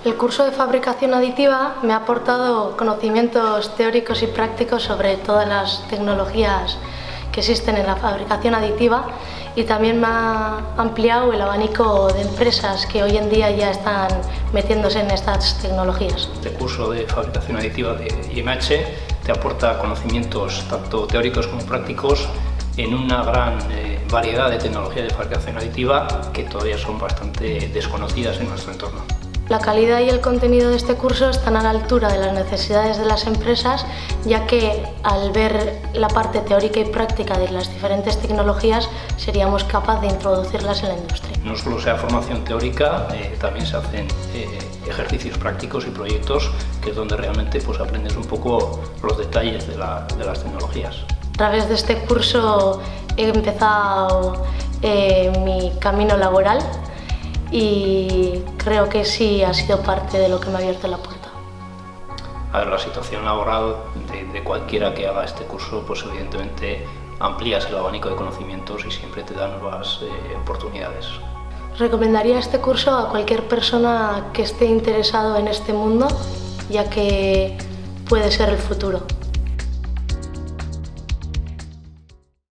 El curso de fabricación aditiva me ha aportado conocimientos teóricos y prácticos sobre todas las tecnologías que existen en la fabricación aditiva y también me ha ampliado el abanico de empresas que hoy en día ya están metiéndose en estas tecnologías. Este curso de fabricación aditiva de IMH te aporta conocimientos tanto teóricos como prácticos en una gran variedad de tecnologías de fabricación aditiva que todavía son bastante desconocidas en nuestro entorno. La calidad y el contenido de este curso están a la altura de las necesidades de las empresas, ya que al ver la parte teórica y práctica de las diferentes tecnologías seríamos capaces de introducirlas en la industria. No solo sea formación teórica, también se hacen ejercicios prácticos y proyectos, que es donde realmente aprendes un poco los detalles de las tecnologías. A través de este curso he empezado mi camino laboral y creo que sí ha sido parte de lo que me ha abierto la puerta. A ver, la situación laboral de cualquiera que haga este curso, pues evidentemente amplías el abanico de conocimientos y siempre te dan nuevas oportunidades. Recomendaría este curso a cualquier persona que esté interesado en este mundo, ya que puede ser el futuro.